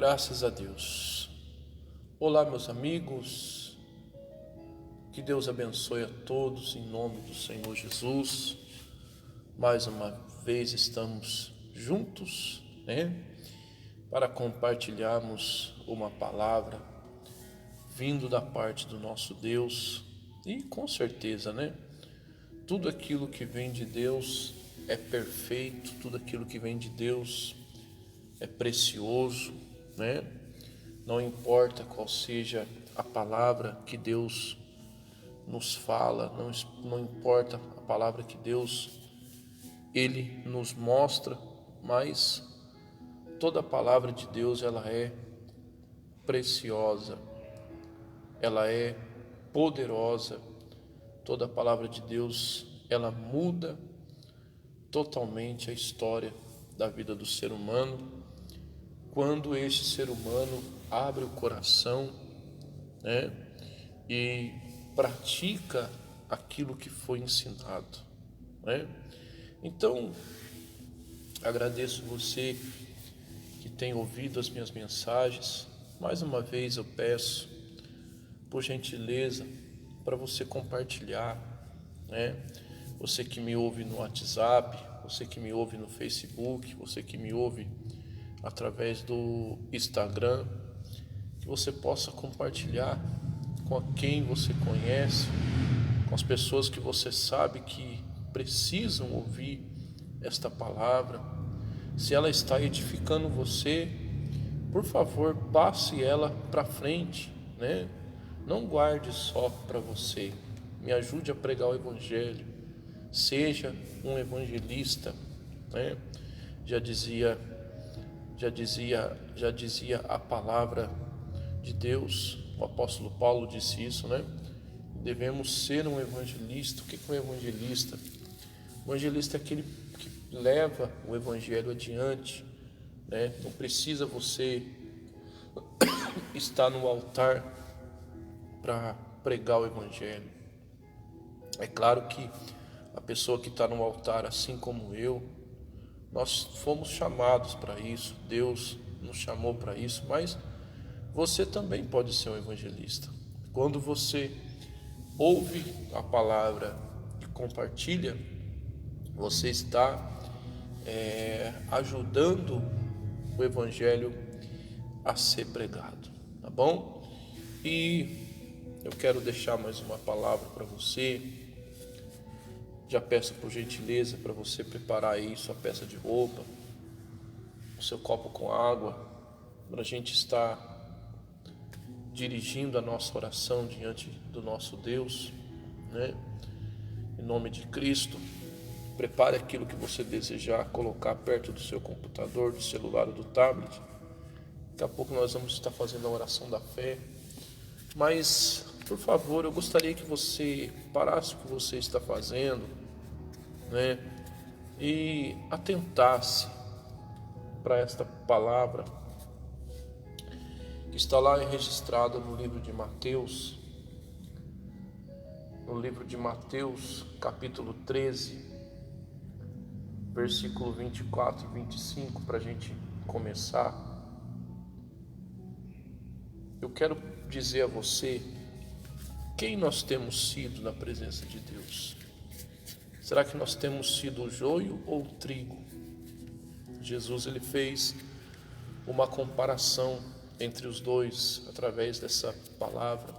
Graças a Deus. Olá, meus amigos. Que Deus abençoe a todos em nome do Senhor Jesus. Mais uma vez estamos juntos, para compartilharmos uma palavra vindo da parte do nosso Deus. E com certeza, tudo aquilo que vem de Deus é perfeito, tudo aquilo que vem de Deus é precioso, Não importa qual seja a palavra que Deus nos fala, não importa a palavra que Deus Ele nos mostra, mas toda a palavra de Deus ela é preciosa, ela é poderosa. Toda a palavra de Deus ela muda totalmente a história da vida do ser humano, quando este ser humano abre o coração, e pratica aquilo que foi ensinado, Então, agradeço você que tem ouvido as minhas mensagens. Mais uma vez eu peço, por gentileza, para você compartilhar, Você que me ouve no WhatsApp, você que me ouve no Facebook, você que me ouve através do Instagram, que você possa compartilhar com quem você conhece, com as pessoas que você sabe que precisam ouvir esta palavra. Se ela está edificando você, por favor, passe ela para frente, Não guarde só para você. Me ajude a pregar o Evangelho. Seja um evangelista, Já dizia a palavra de Deus, o apóstolo Paulo disse isso, Devemos ser um evangelista. O que é um evangelista? O evangelista é aquele que leva o evangelho adiante, Não precisa você estar no altar para pregar o evangelho. É claro que a pessoa que está no altar, assim como eu, nós fomos chamados para isso, Deus nos chamou para isso, mas você também pode ser um evangelista. Quando você ouve a palavra e compartilha, você está ajudando o evangelho a ser pregado, tá bom? E eu quero deixar mais uma palavra para você. Já peço por gentileza para você preparar aí sua peça de roupa, o seu copo com água, para a gente estar dirigindo a nossa oração diante do nosso Deus, Em nome de Cristo. Prepare aquilo que você desejar colocar perto do seu computador, do celular ou do tablet. Daqui a pouco nós vamos estar fazendo a oração da fé. Mas, por favor, eu gostaria que você parasse o que você está fazendo, e atentasse para esta palavra que está lá registrada no livro de Mateus, capítulo 13, versículo 24 e 25, para a gente começar. Eu quero dizer a você quem nós temos sido na presença de Deus. Será que nós temos sido o joio ou o trigo? Jesus ele fez uma comparação entre os dois através dessa palavra.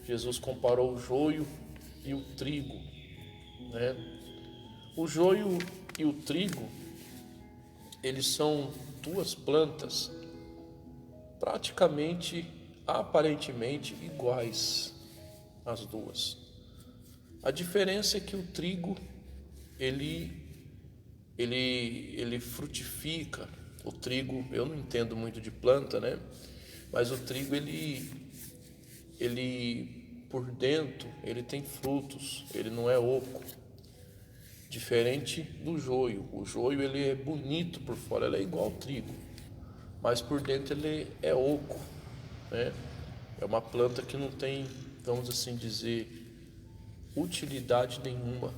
Jesus comparou o joio e o trigo, O joio e o trigo, eles são duas plantas aparentemente iguais, as duas. A diferença é que o trigo ele frutifica. O trigo, eu não entendo muito de planta, Mas o trigo ele por dentro ele tem frutos, ele não é oco. Diferente do joio. O joio ele é bonito por fora, ele é igual ao trigo, mas por dentro ele é oco, É uma planta que não tem, vamos assim dizer, utilidade nenhuma,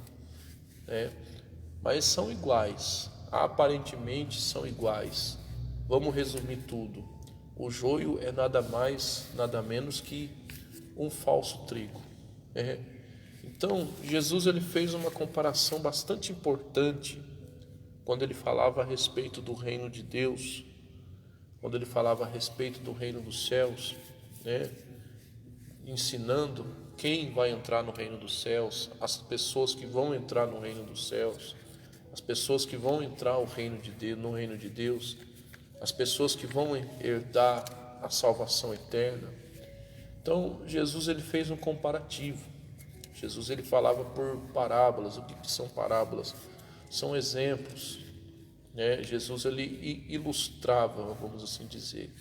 Mas são iguais, aparentemente são iguais. Vamos resumir tudo. O joio é nada mais, nada menos que um falso trigo. Então, Jesus ele fez uma comparação bastante importante quando ele falava a respeito do reino de Deus, quando ele falava a respeito do reino dos céus, ensinando quem vai entrar no reino dos céus, as pessoas que vão entrar no reino dos céus, as pessoas que vão entrar no reino de Deus, as pessoas que vão herdar a salvação eterna. Então, Jesus ele fez um comparativo. Jesus ele falava por parábolas. O que são parábolas? São exemplos. Jesus ele ilustrava, vamos assim dizer.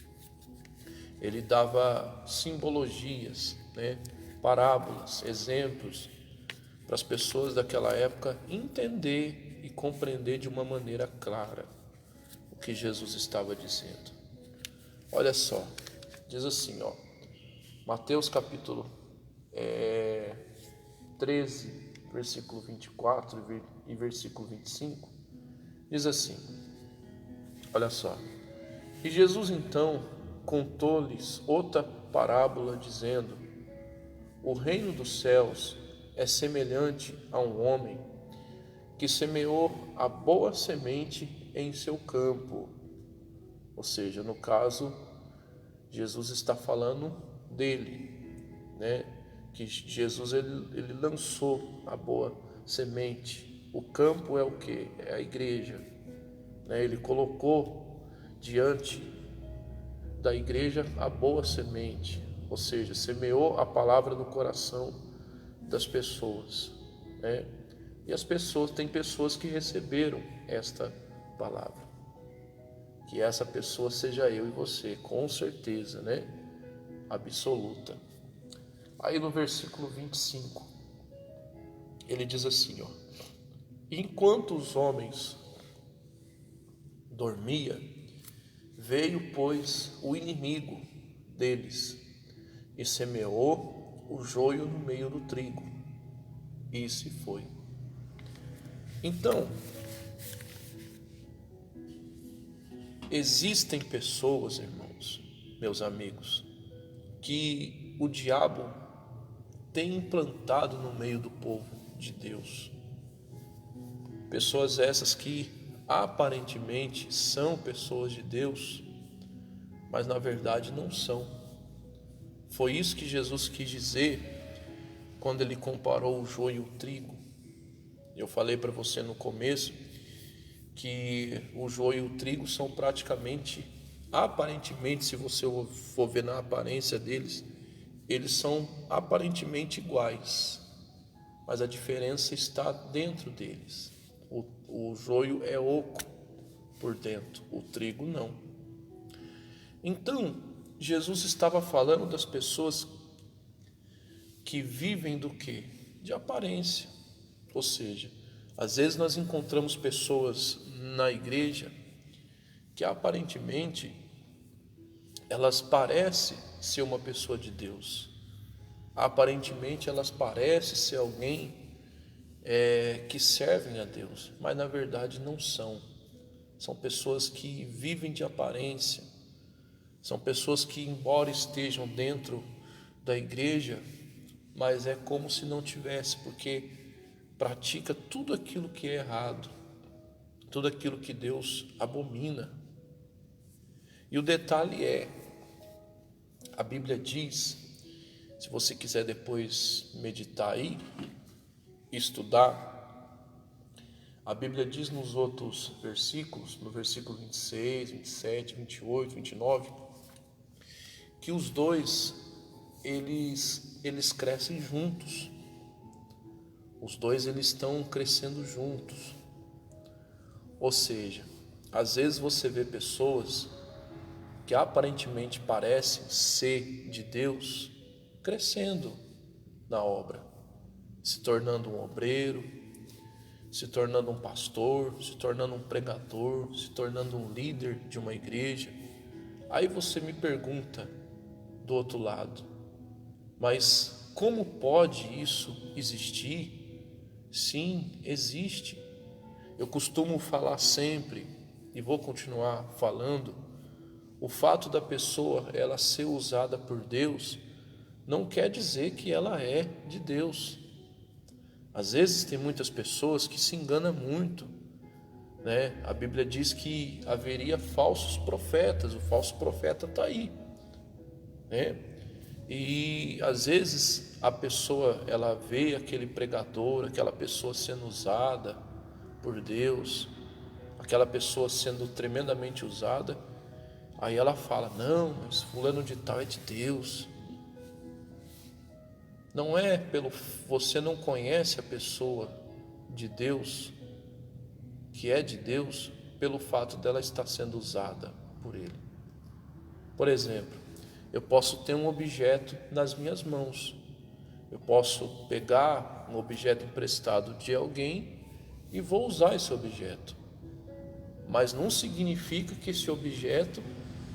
Ele dava simbologias, parábolas, exemplos, para as pessoas daquela época entender e compreender de uma maneira clara o que Jesus estava dizendo. Olha só, diz assim, Mateus capítulo 13, versículo 24 e versículo 25, diz assim, olha só: E Jesus então contou-lhes outra parábola, dizendo: O reino dos céus é semelhante a um homem que semeou a boa semente em seu campo. Ou seja, no caso, Jesus está falando dele, que Jesus ele lançou a boa semente. O campo é o que? É a igreja, Ele colocou diante da igreja a boa semente, ou seja, semeou a palavra no coração das pessoas, E tem pessoas que receberam esta palavra. Que essa pessoa seja eu e você, com certeza, absoluta. Aí no versículo 25, ele diz assim, Enquanto os homens dormiam, veio, pois, o inimigo deles e semeou o joio no meio do trigo, e se foi. Então, existem pessoas, irmãos, meus amigos, que o diabo tem implantado no meio do povo de Deus. Pessoas essas que aparentemente são pessoas de Deus, mas na verdade não são. Foi isso que Jesus quis dizer quando ele comparou o joio e o trigo. Eu falei para você no começo que o joio e o trigo são aparentemente, se você for ver na aparência deles, eles são aparentemente iguais, mas a diferença está dentro deles. O joio é oco por dentro, o trigo não. Então, Jesus estava falando das pessoas que vivem do quê? De aparência. Ou seja, às vezes nós encontramos pessoas na igreja que aparentemente elas parecem ser uma pessoa de Deus. Aparentemente elas parecem ser alguém que servem a Deus, mas na verdade não são. São pessoas que vivem de aparência. São pessoas que, embora estejam dentro da igreja, mas é como se não tivesse, porque pratica tudo aquilo que é errado, tudo aquilo que Deus abomina. E o detalhe a Bíblia diz, se você quiser depois meditar aí, estudar, a Bíblia diz nos outros versículos, no versículo 26, 27, 28, 29, que os dois, eles crescem juntos. Os dois, eles estão crescendo juntos. Ou seja, às vezes você vê pessoas que aparentemente parecem ser de Deus, crescendo na obra, se tornando um obreiro, se tornando um pastor, se tornando um pregador, se tornando um líder de uma igreja. Aí você me pergunta do outro lado, mas como pode isso existir? Sim, existe. Eu costumo falar sempre, e vou continuar falando, O fato da pessoa ela ser usada por Deus não quer dizer que ela é de Deus. Às vezes tem muitas pessoas que se enganam muito, né? A Bíblia diz que haveria falsos profetas, o falso profeta está aí, né? E às vezes a pessoa ela vê aquele pregador, aquela pessoa sendo usada por Deus, aquela pessoa sendo tremendamente usada, aí ela fala: não, mas fulano de tal é de Deus. Não é pelo você não conhece a pessoa de Deus, que é de Deus, pelo fato dela estar sendo usada por Ele. Por exemplo, eu posso ter um objeto nas minhas mãos, eu posso pegar um objeto emprestado de alguém e vou usar esse objeto, mas não significa que esse objeto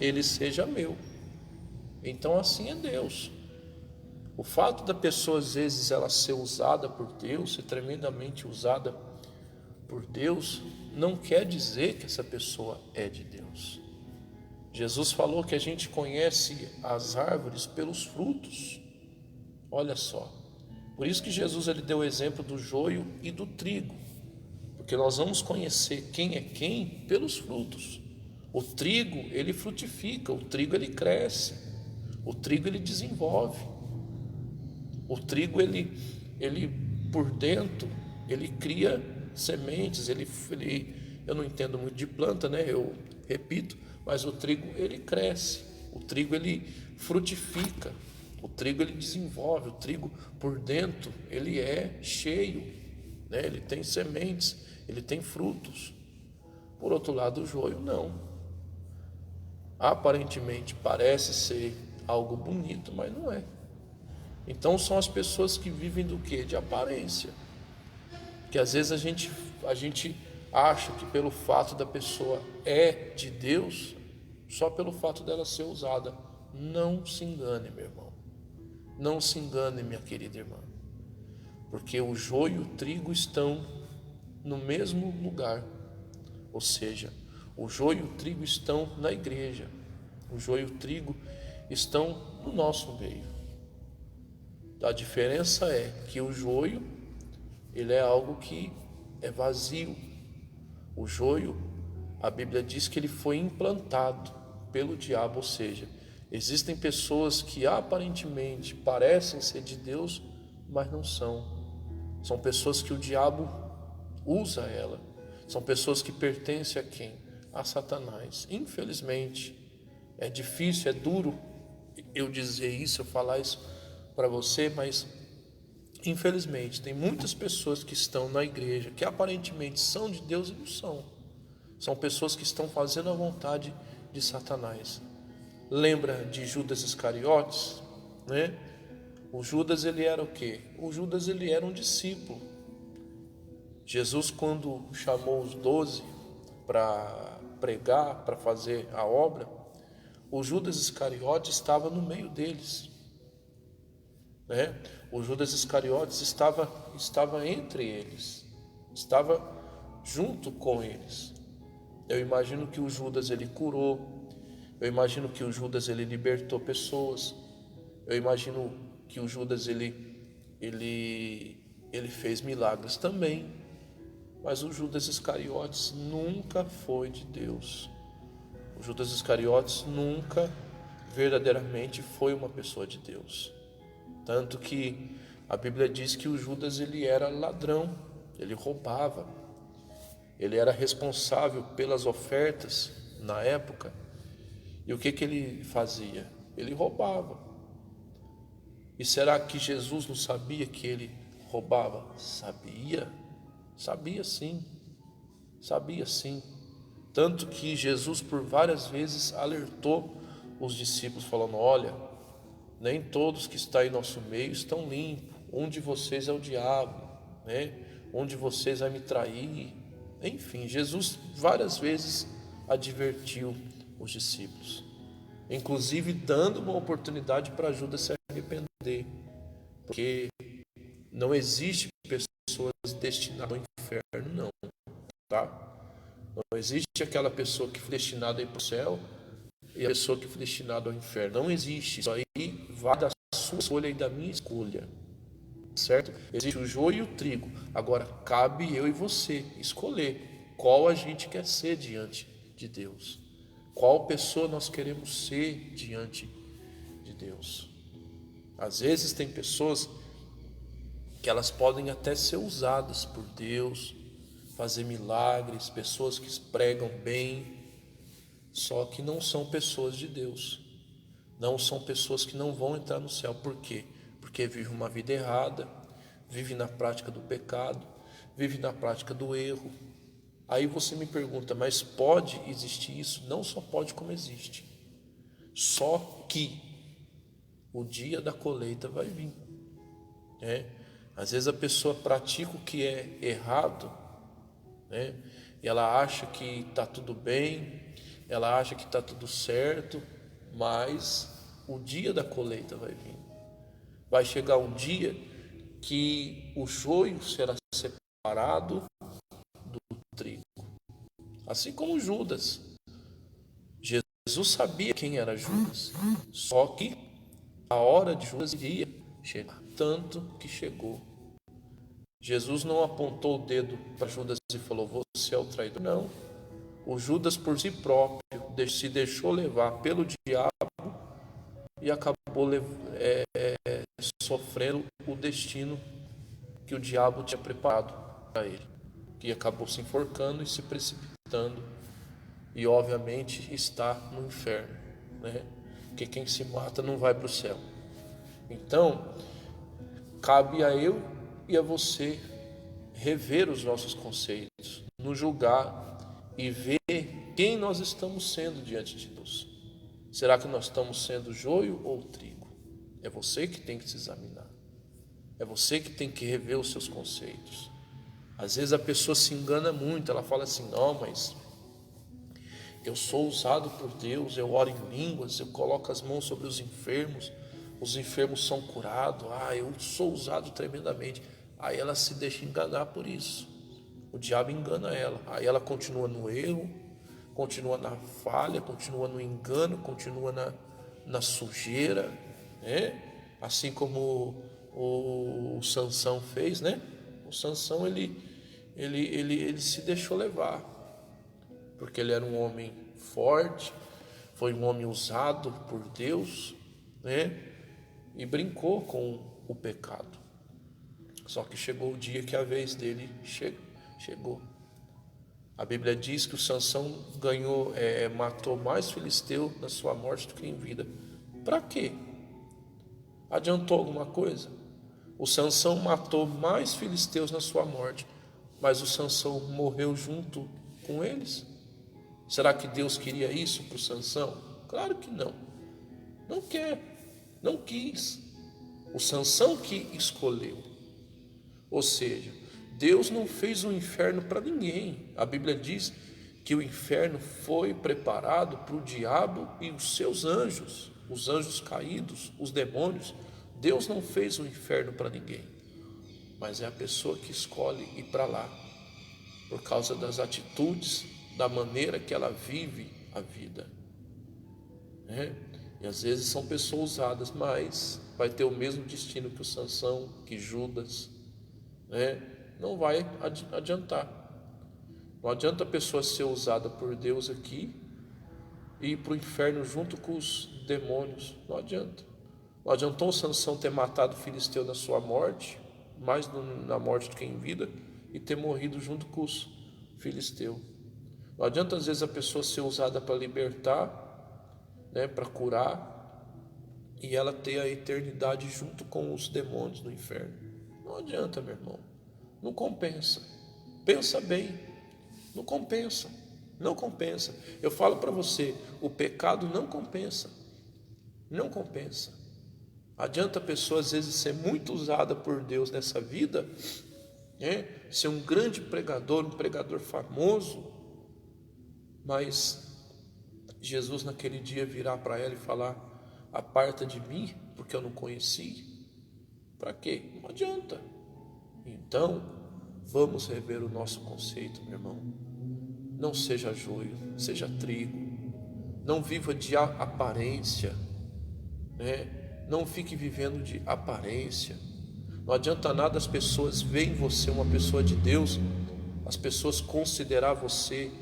ele seja meu. Então assim é Deus. O fato da pessoa às vezes ela ser usada por Deus, ser tremendamente usada por Deus, não quer dizer que essa pessoa é de Deus. Jesus falou que a gente conhece as árvores pelos frutos. Olha só. Por isso que Jesus ele deu o exemplo do joio e do trigo, porque nós vamos conhecer quem é quem pelos frutos. O trigo ele frutifica, o trigo ele cresce, o trigo ele desenvolve. O trigo ele por dentro ele cria sementes, eu não entendo muito de planta, né? Eu repito, mas o trigo ele cresce, o trigo ele frutifica, o trigo ele desenvolve, o trigo por dentro ele é cheio, né? Ele tem sementes, ele tem frutos. Por outro lado, o joio não. Aparentemente parece ser algo bonito, mas não é. Então são as pessoas que vivem do quê? De aparência. Que às vezes a gente acha que pelo fato da pessoa é de Deus, só pelo fato dela ser usada. Não se engane, meu irmão. Não se engane, minha querida irmã. Porque o joio e o trigo estão no mesmo lugar. Ou seja, o joio e o trigo estão na igreja. O joio e o trigo estão no nosso meio. A diferença é que o joio, ele é algo que é vazio. O joio, a Bíblia diz que ele foi implantado pelo diabo, ou seja, existem pessoas que aparentemente parecem ser de Deus, mas não são. São pessoas que o diabo usa ela. São pessoas que pertencem a quem? A Satanás. Infelizmente, é difícil, é duro eu dizer isso, eu falar isso para você, mas infelizmente tem muitas pessoas que estão na igreja que aparentemente são de Deus e não são. São pessoas que estão fazendo a vontade de Satanás. Lembra de Judas Iscariotes, né? O Judas ele era o quê? O Judas ele era um discípulo. Jesus, quando chamou os 12 para pregar, para fazer a obra, o Judas Iscariotes estava no meio deles, né? O Judas Iscariotes estava entre eles, estava junto com eles. Eu imagino que o Judas ele curou, eu imagino que o Judas ele libertou pessoas, eu imagino que o Judas ele fez milagres também, mas o Judas Iscariotes nunca foi de Deus. O Judas Iscariotes nunca verdadeiramente foi uma pessoa de Deus. Tanto que a Bíblia diz que o Judas ele era ladrão, ele roubava, ele era responsável pelas ofertas na época. E o que ele fazia? Ele roubava. E será que Jesus não sabia que ele roubava? Sabia, sabia sim, sabia sim. Tanto que Jesus por várias vezes alertou os discípulos falando: olha, nem todos que estão em nosso meio estão limpos. Um de vocês é o diabo, né? Um de vocês vai me trair. Enfim, Jesus várias vezes advertiu os discípulos, inclusive dando uma oportunidade para Judas se arrepender, porque não existe pessoas destinadas ao inferno, não, tá? Não existe aquela pessoa que foi destinada a ir para o céu e a pessoa que foi destinada ao inferno. Não existe. Isso aí vai da sua escolha e da minha escolha. Certo? Existe o joio e o trigo. Agora, cabe eu e você escolher qual a gente quer ser diante de Deus. Qual pessoa nós queremos ser diante de Deus. Às vezes tem pessoas que elas podem até ser usadas por Deus, fazer milagres, pessoas que pregam bem, só que não são pessoas de Deus. Não são pessoas que não vão entrar no céu. Por quê? Porque vive uma vida errada, vive na prática do pecado, vive na prática do erro. Aí você me pergunta, mas pode existir isso? Não só pode, como existe. Só que o dia da colheita vai vir. Às vezes a pessoa pratica o que é errado, e ela acha que está tudo bem, ela acha que está tudo certo, mas o dia da colheita vai vir. Vai chegar um dia que o joio será separado do trigo. Assim como Judas. Jesus sabia quem era Judas. Só que a hora de Judas iria chegar. Tanto que chegou. Jesus não apontou o dedo para Judas e falou, você é o traidor. Não. O Judas por si próprio se deixou levar pelo diabo e acabou sofrendo o destino que o diabo tinha preparado para ele, que acabou se enforcando e se precipitando, e obviamente está no inferno, porque quem se mata não vai para o céu. Então cabe a eu e a você rever os nossos conceitos, nos julgar e ver quem nós estamos sendo diante de Deus. Será que nós estamos sendo joio ou trigo? É você que tem que se examinar. É você que tem que rever os seus conceitos. Às vezes a pessoa se engana muito, ela fala assim, não, mas eu sou usado por Deus, eu oro em línguas, eu coloco as mãos sobre os enfermos são curados, eu sou usado tremendamente. Aí ela se deixa enganar por isso. O diabo engana ela, aí ela continua no erro, continua na falha, continua no engano, continua na sujeira, assim como o Sansão fez, O Sansão ele se deixou levar, porque ele era um homem forte, foi um homem usado por Deus, e brincou com o pecado. Só que chegou o dia que a vez dele chegou. A Bíblia diz que o Sansão matou mais filisteu na sua morte do que em vida. Para quê? Adiantou alguma coisa? O Sansão matou mais filisteus na sua morte, mas o Sansão morreu junto com eles? Será que Deus queria isso para o Sansão? Claro que não. Não quer, não quis. O Sansão que escolheu. Ou seja, Deus não fez um inferno para ninguém. A Bíblia diz que o inferno foi preparado para o diabo e os seus anjos, os anjos caídos, os demônios. Deus não fez um inferno para ninguém, mas é a pessoa que escolhe ir para lá, por causa das atitudes, da maneira que ela vive a vida. E às vezes são pessoas usadas, mas vai ter o mesmo destino que o Sansão, que Judas. Não vai adiantar. Não adianta a pessoa ser usada por Deus aqui e ir para o inferno junto com os demônios. Não adianta. Não adiantou o Sansão ter matado o filisteu na sua morte, mais na morte do que em vida, e ter morrido junto com os filisteus. Não adianta às vezes a pessoa ser usada para libertar, para curar, e ela ter a eternidade junto com os demônios no inferno. Não adianta, meu irmão. Não compensa. Pensa bem. Não compensa. Não compensa. Eu falo para você, o pecado não compensa. Não compensa. Adianta a pessoa às vezes ser muito usada por Deus nessa vida, ser um grande pregador, um pregador famoso, mas Jesus naquele dia virar para ela e falar, aparta de mim, porque eu não conheci. Para quê? Não adianta. Então, vamos rever o nosso conceito, meu irmão. Não seja joio, seja trigo. Não viva de aparência, né? Não fique vivendo de aparência. Não adianta nada as pessoas verem em você uma pessoa de Deus, as pessoas considerar você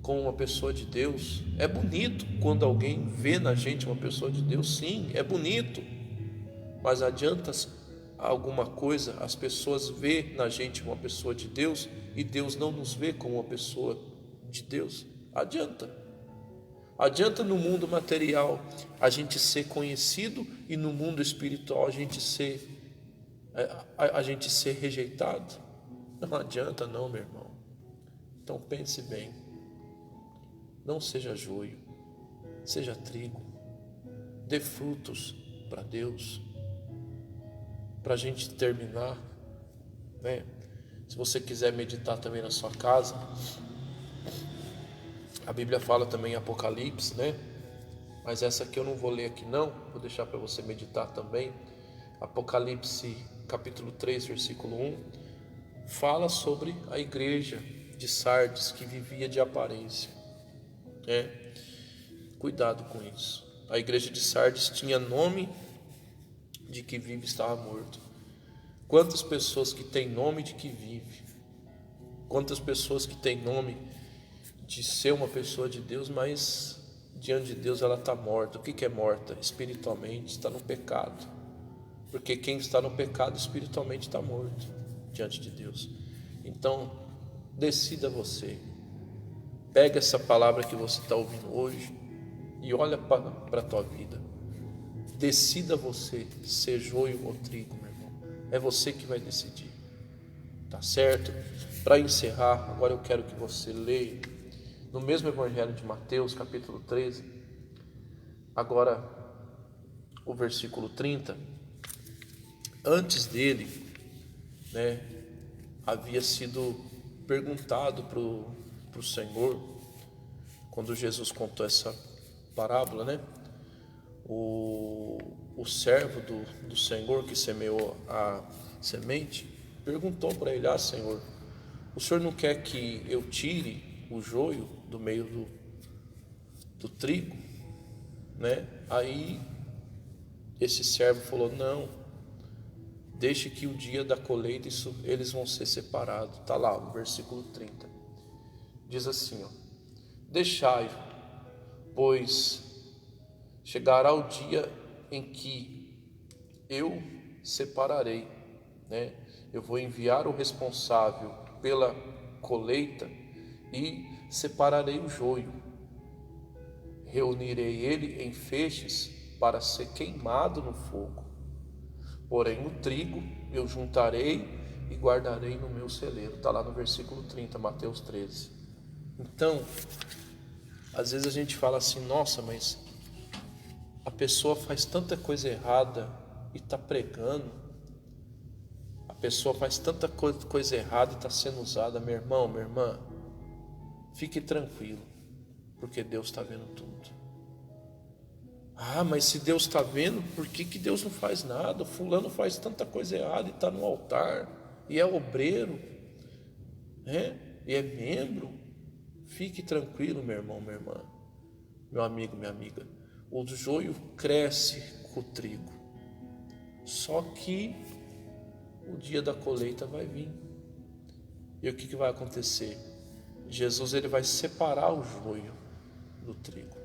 como uma pessoa de Deus. É bonito quando alguém vê na gente uma pessoa de Deus, sim, é bonito. Mas adianta alguma coisa as pessoas verem na gente uma pessoa de Deus e Deus não nos vê como uma pessoa de Deus? Adianta no mundo material a gente ser conhecido e no mundo espiritual a gente ser rejeitado? Não adianta não, meu irmão. Então pense bem. Não seja joio, seja trigo. Dê frutos para Deus. Para a gente terminar, né? Se você quiser meditar também na sua casa, a Bíblia fala também em Apocalipse, né? Mas essa aqui eu não vou ler aqui não, vou deixar para você meditar também. Apocalipse capítulo 3, versículo 1, fala sobre a igreja de Sardes que vivia de aparência, né? Cuidado com isso. A igreja de Sardes tinha nome de que vive estava morto. Quantas pessoas que têm nome de que vive, quantas pessoas que têm nome de ser uma pessoa de Deus, mas diante de Deus ela está morta. O que é morta? Espiritualmente, está no pecado. Porque quem está no pecado espiritualmente está morto diante de Deus. Então, decida você. Pega essa palavra que você está ouvindo hoje e olha para a tua vida. Decida você ser joio ou trigo, meu irmão. É você que vai decidir. Tá certo? Para encerrar, agora eu quero que você leia no mesmo Evangelho de Mateus, capítulo 13, agora o versículo 30. Antes dele, né, havia sido perguntado para o Senhor, quando Jesus contou essa parábola, né? O servo do Senhor que semeou a semente perguntou para ele: Senhor, o Senhor não quer que eu tire o joio do meio do trigo, né? Aí esse servo falou: não, deixe que o dia da colheita eles vão ser separados. Está lá no versículo 30, diz assim, ó: deixai, pois chegará o dia em que eu separarei, né? Eu vou enviar o responsável pela colheita e separarei o joio. Reunirei ele em feixes para ser queimado no fogo. Porém o trigo eu juntarei e guardarei no meu celeiro. Está lá no versículo 30, Mateus 13. Então, às vezes a gente fala assim: nossa, mas a pessoa faz tanta coisa errada e está pregando. A pessoa faz tanta coisa errada e está sendo usada. Meu irmão, minha irmã, fique tranquilo, porque Deus está vendo tudo. Mas se Deus está vendo, por que Deus não faz nada? O fulano faz tanta coisa errada e está no altar, e é obreiro, né? E é membro. Fique tranquilo, meu irmão, minha irmã, meu amigo, minha amiga. O joio cresce com o trigo, só que o dia da colheita vai vir. E o que vai acontecer? Jesus ele vai separar o joio do trigo.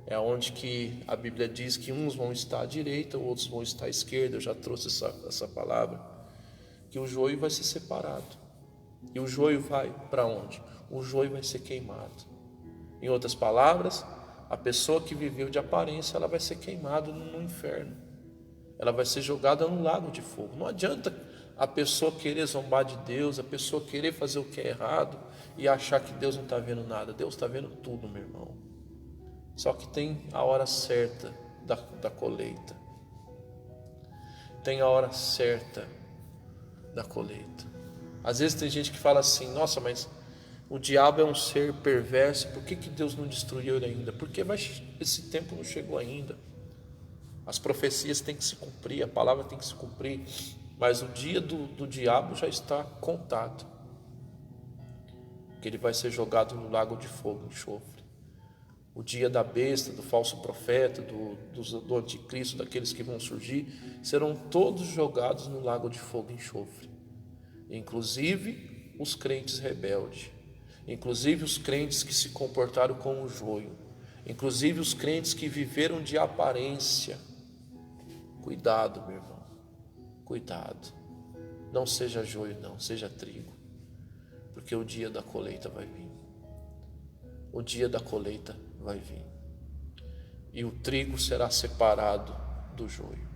É onde que a Bíblia diz que uns vão estar à direita, outros vão estar à esquerda. Eu já trouxe essa palavra, que o joio vai ser separado. E o joio vai para onde? O joio vai ser queimado. Em outras palavras, a pessoa que viveu de aparência, ela vai ser queimada no inferno. Ela vai ser jogada no lago de fogo. Não adianta a pessoa querer zombar de Deus, a pessoa querer fazer o que é errado e achar que Deus não está vendo nada. Deus está vendo tudo, meu irmão. Só que tem a hora certa da colheita. Tem a hora certa da colheita. Às vezes tem gente que fala assim: nossa, mas o diabo é um ser perverso, por que Deus não destruiu ele ainda? Porque esse tempo não chegou ainda. As profecias têm que se cumprir, a palavra tem que se cumprir, mas o dia do diabo já está contado, que ele vai ser jogado no lago de fogo, enxofre. o dia da besta, do falso profeta, do anticristo, daqueles que vão surgir, serão todos jogados no lago de fogo e enxofre, inclusive os crentes rebeldes, inclusive os crentes que se comportaram como o joio, inclusive os crentes que viveram de aparência. Cuidado, meu irmão, cuidado, não seja joio não, seja trigo, porque o dia da colheita vai vir, o dia da colheita vai vir, e o trigo será separado do joio.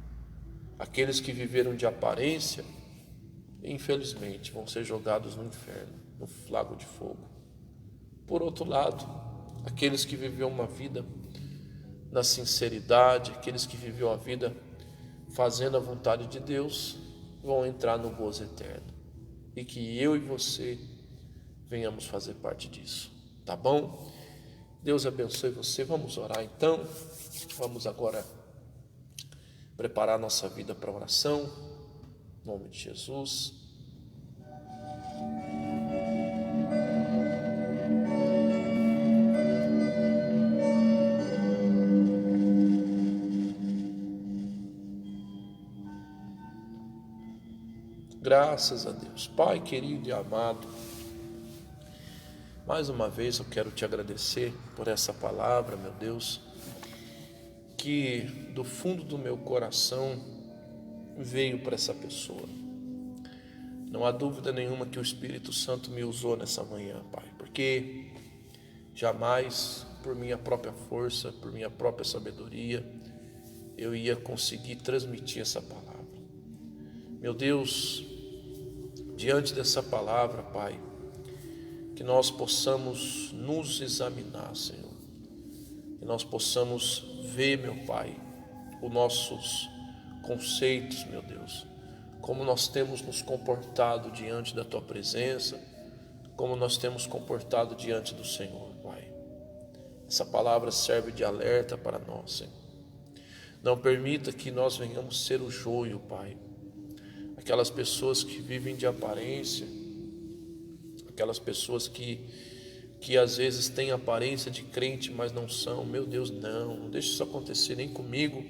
Aqueles que viveram de aparência, infelizmente, vão ser jogados no inferno, no lago de fogo. Por outro lado, aqueles que viveram uma vida na sinceridade, aqueles que viveram a vida fazendo a vontade de Deus, vão entrar no gozo eterno, e que eu e você venhamos fazer parte disso, tá bom? Deus abençoe você. Vamos orar então. Vamos agora preparar nossa vida para a oração, em nome de Jesus. Graças a Deus. Pai querido e amado, mais uma vez eu quero te agradecer por essa palavra, meu Deus, que do fundo do meu coração veio para essa pessoa. Não há dúvida nenhuma que o Espírito Santo me usou nessa manhã, Pai, porque jamais por minha própria força, por minha própria sabedoria, eu ia conseguir transmitir essa palavra. Meu Deus, diante dessa palavra, Pai, que nós possamos nos examinar, Senhor, que nós possamos ver, meu Pai, os nossos conceitos, meu Deus, como nós temos nos comportado diante da Tua presença, como nós temos comportado diante do Senhor, Pai. Essa palavra serve de alerta para nós, Senhor. Não permita que nós venhamos ser o joio, Pai, aquelas pessoas que vivem de aparência, aquelas pessoas que às vezes têm aparência de crente, mas não são. Meu Deus, não deixe isso acontecer nem comigo,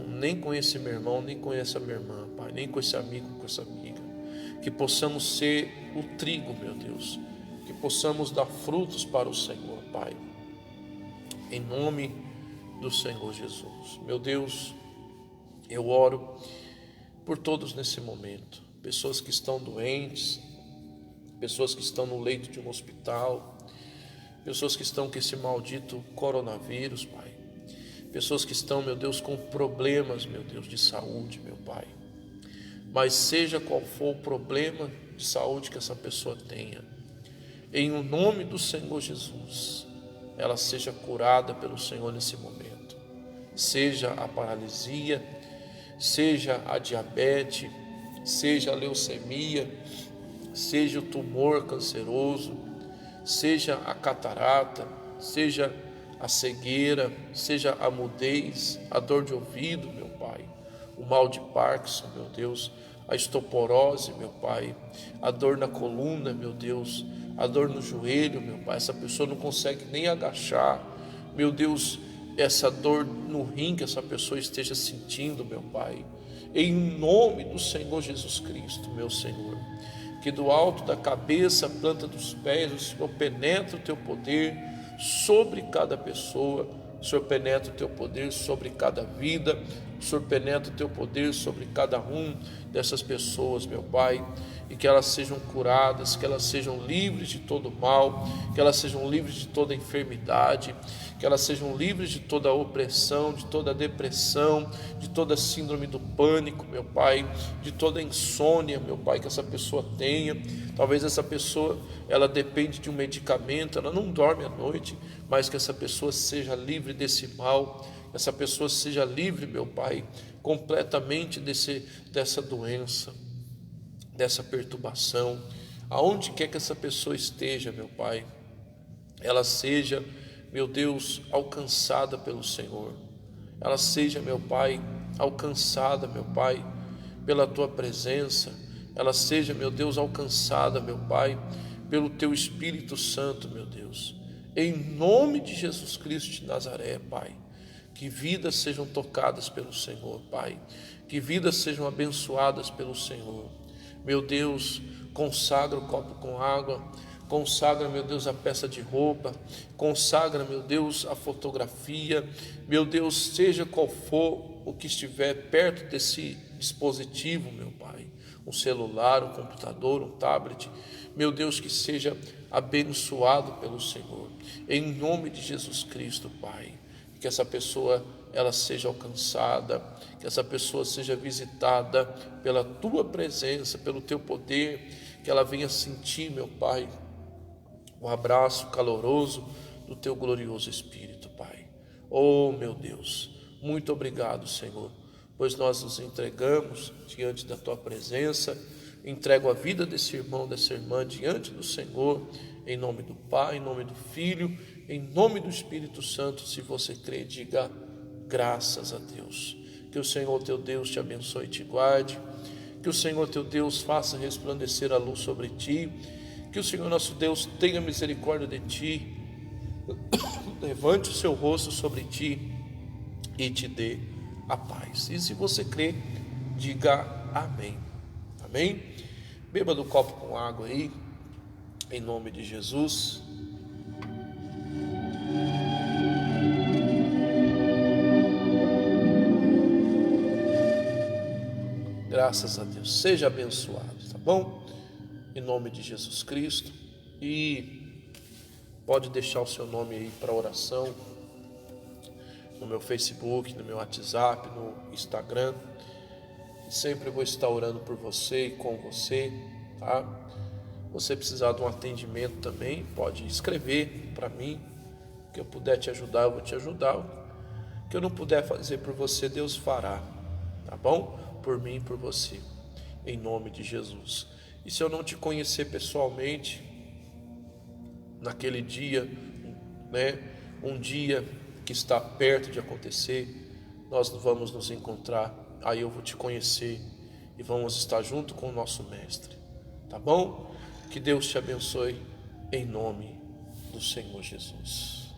nem com esse meu irmão, nem com essa minha irmã, Pai, nem com esse amigo, com essa amiga. Que possamos ser o trigo, meu Deus, que possamos dar frutos para o Senhor, Pai, em nome do Senhor Jesus. Meu Deus, eu oro por todos nesse momento, pessoas que estão doentes, pessoas que estão no leito de um hospital, pessoas que estão com esse maldito coronavírus, Pai, pessoas que estão, meu Deus, com problemas, meu Deus, de saúde, meu Pai, mas seja qual for o problema de saúde que essa pessoa tenha, em o nome do Senhor Jesus, ela seja curada pelo Senhor nesse momento, seja a paralisia, seja a diabetes, seja a leucemia, seja o tumor canceroso, seja a catarata, seja a cegueira, seja a mudez, a dor de ouvido, meu Pai, o mal de Parkinson, meu Deus, a osteoporose, meu Pai, a dor na coluna, meu Deus, a dor no joelho, meu Pai, essa pessoa não consegue nem agachar, meu Deus, essa dor no rim que essa pessoa esteja sentindo, meu Pai, em nome do Senhor Jesus Cristo, meu Senhor, que do alto da cabeça, planta dos pés, o Senhor penetra o Teu poder sobre cada pessoa, o Senhor penetra o Teu poder sobre cada vida, o Senhor penetra o Teu poder sobre cada um dessas pessoas, meu Pai, e que elas sejam curadas, que elas sejam livres de todo mal, que elas sejam livres de toda enfermidade, que elas sejam livres de toda opressão, de toda depressão, de toda síndrome do pânico, meu Pai, de toda insônia, meu Pai, que essa pessoa tenha. Talvez essa pessoa, ela depende de um medicamento, ela não dorme à noite, mas que essa pessoa seja livre desse mal, que essa pessoa seja livre, meu Pai, completamente dessa doença, dessa perturbação, aonde quer que essa pessoa esteja, meu Pai, ela seja, meu Deus, alcançada pelo Senhor, ela seja, meu Pai, alcançada, meu Pai, pela Tua presença, ela seja, meu Deus, alcançada, meu Pai, pelo Teu Espírito Santo, meu Deus, Em nome de Jesus Cristo de Nazaré, Pai. Que vidas sejam tocadas pelo Senhor, Pai. Que vidas sejam abençoadas pelo Senhor. Meu Deus, consagra o copo com água. Consagra, meu Deus, a peça de roupa. Consagra, meu Deus, a fotografia. Meu Deus, seja qual for o que estiver perto desse dispositivo, meu Pai. Um celular, um computador, um tablet. Meu Deus, que seja abençoado pelo Senhor. Em nome de Jesus Cristo, Pai. Que essa pessoa ela seja alcançada, que essa pessoa seja visitada pela tua presença, pelo teu poder, que ela venha sentir, meu Pai, o abraço caloroso do teu glorioso Espírito, Pai. Oh, meu Deus, muito obrigado, Senhor, pois nós nos entregamos diante da tua presença. Entrego a vida desse irmão, dessa irmã diante do Senhor, em nome do Pai, em nome do Filho, em nome do Espírito Santo. Se você crê, diga graças a Deus. Que o Senhor teu Deus te abençoe e te guarde. Que o Senhor teu Deus faça resplandecer a luz sobre ti. Que o Senhor nosso Deus tenha misericórdia de ti, levante o seu rosto sobre ti e te dê a paz. E se você crê, diga amém. Amém? Beba do copo com água aí, em nome de Jesus. Graças a Deus. Seja abençoado, tá bom? Em nome de Jesus Cristo. E pode deixar o seu nome aí para oração no meu Facebook, no meu WhatsApp, no Instagram. Sempre vou estar orando por você e com você, tá? Você precisar de um atendimento também, pode escrever para mim, que eu puder te ajudar, eu vou te ajudar. O que eu não puder fazer por você, Deus fará, tá bom? Por mim e por você, em nome de Jesus. E se eu não te conhecer pessoalmente, naquele dia, né, um dia que está perto de acontecer, nós vamos nos encontrar. Aí eu vou te conhecer e vamos estar junto com o nosso mestre, tá bom? Que Deus te abençoe em nome do Senhor Jesus.